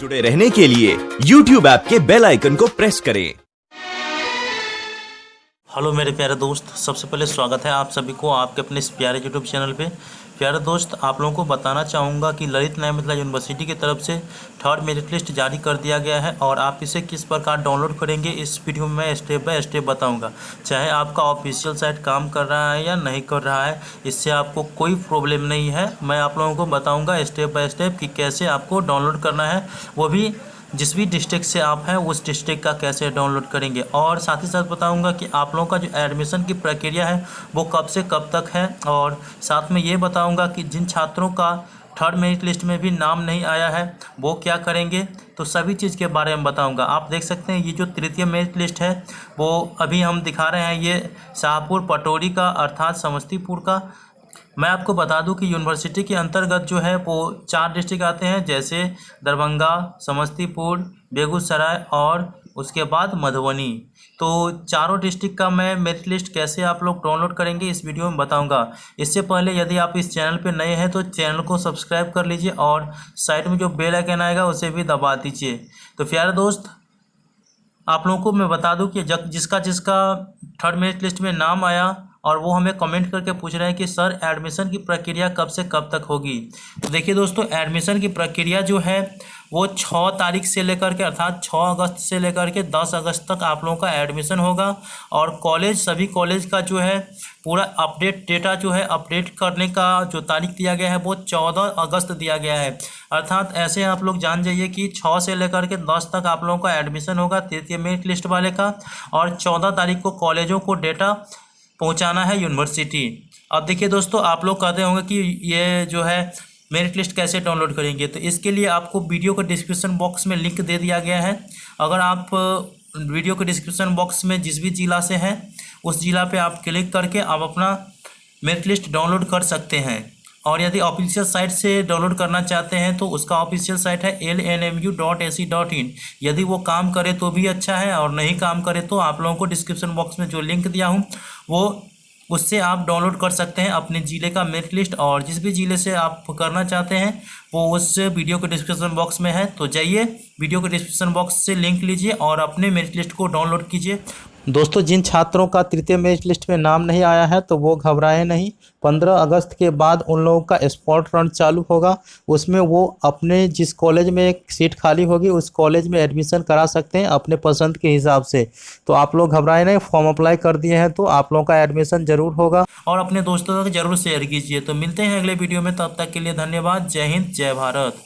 जुड़े रहने के लिए YouTube ऐप के बेल आइकन को प्रेस करें। हेलो मेरे प्यारे दोस्त, सबसे पहले स्वागत है आप सभी को आपके अपने इस प्यारे यूट्यूब चैनल पे। प्यारे दोस्त, आप लोगों को बताना चाहूँगा कि ललित न्याय मिथिला यूनिवर्सिटी की तरफ से थर्ड मेरिट लिस्ट जारी कर दिया गया है और आप इसे किस प्रकार डाउनलोड करेंगे इस वीडियो में मैं स्टेप बाय स्टेप बताऊंगा। चाहे आपका ऑफिशियल साइट काम कर रहा है या नहीं कर रहा है, इससे आपको कोई प्रॉब्लम नहीं है। मैं आप लोगों को बताऊँगा स्टेप बाय स्टेप कि कैसे आपको डाउनलोड करना है, वो भी जिस भी डिस्ट्रिक्ट से आप हैं उस डिस्ट्रिक्ट का कैसे डाउनलोड करेंगे। और साथ ही साथ बताऊंगा कि आप लोगों का जो एडमिशन की प्रक्रिया है वो कब से कब तक है, और साथ में ये बताऊंगा कि जिन छात्रों का थर्ड मेरिट लिस्ट में भी नाम नहीं आया है वो क्या करेंगे। तो सभी चीज़ के बारे में बताऊंगा। आप देख सकते हैं ये जो तृतीय मेरिट लिस्ट है वो अभी हम दिखा रहे हैं, ये शाहपुर पटोरी का अर्थात समस्तीपुर का। मैं आपको बता दूं कि यूनिवर्सिटी के अंतर्गत जो है वो 4 डिस्ट्रिक्ट आते हैं, जैसे दरभंगा, समस्तीपुर, बेगूसराय और उसके बाद मधुबनी। तो चारों डिस्ट्रिक्ट का मैं मेरिट लिस्ट कैसे आप लोग डाउनलोड करेंगे इस वीडियो में बताऊंगा। इससे पहले यदि आप इस चैनल पे नए हैं तो चैनल को सब्सक्राइब कर लीजिए और साइड में जो बेल आइकन आएगा उसे भी दबा दीजिए। तो प्यारे दोस्त, आप लोगों को मैं बता दूं कि जिसका थर्ड मेरिट लिस्ट में नाम आया और वो हमें कमेंट करके पूछ रहे हैं कि सर एडमिशन की प्रक्रिया कब से कब तक होगी। तो देखिए दोस्तों, एडमिशन की प्रक्रिया जो है वो 6 तारीख से लेकर के अर्थात 6 अगस्त से लेकर के 10 अगस्त तक आप लोगों का एडमिशन होगा। और सभी कॉलेज का जो है पूरा अपडेट डेटा जो है अपडेट करने का जो तारीख दिया गया है वो 14 अगस्त दिया गया है। अर्थात ऐसे आप लोग जान जाइए कि 6 से लेकर के 10 तक आप लोगों का एडमिशन होगा तृतीय मेरिट लिस्ट वाले का, और 14 तारीख को कॉलेजों को डेटा पहुंचाना है यूनिवर्सिटी। अब देखिए दोस्तों, आप लोग कहते होंगे कि ये जो है मेरिट लिस्ट कैसे डाउनलोड करेंगे, तो इसके लिए आपको वीडियो के डिस्क्रिप्शन बॉक्स में लिंक दे दिया गया है। अगर आप वीडियो के डिस्क्रिप्शन बॉक्स में जिस भी जिला से हैं उस जिला पे आप क्लिक करके आप अपना मेरिट लिस्ट डाउनलोड कर सकते हैं। और यदि ऑफिशियल साइट से डाउनलोड करना चाहते हैं तो उसका ऑफिशियल साइट है lnmu.ac.in। यदि वो काम करे तो भी अच्छा है, और नहीं काम करे तो आप लोगों को डिस्क्रिप्शन बॉक्स में जो लिंक दिया हूँ वो उससे आप डाउनलोड कर सकते हैं अपने ज़िले का मेरिट लिस्ट। और जिस भी ज़िले से आप करना चाहते हैं वो उस वीडियो के डिस्क्रिप्शन बॉक्स में है। तो जाइए वीडियो के डिस्क्रिप्शन बॉक्स से लिंक लीजिए और अपने मेरिट लिस्ट को डाउनलोड कीजिए। दोस्तों, जिन छात्रों का तृतीय मेरिट लिस्ट में नाम नहीं आया है तो वो घबराएं नहीं। 15 अगस्त के बाद उन लोगों का स्पॉट राउंड चालू होगा। उसमें वो अपने जिस कॉलेज में एक सीट खाली होगी उस कॉलेज में एडमिशन करा सकते हैं अपने पसंद के हिसाब से। तो आप लोग घबराएं नहीं, फॉर्म अप्लाई कर दिए हैं तो आप लोगों का एडमिशन जरूर होगा। और अपने दोस्तों तक जरूर शेयर कीजिए। तो मिलते हैं अगले वीडियो में, तब तक के लिए धन्यवाद। जय हिंद, जय भारत।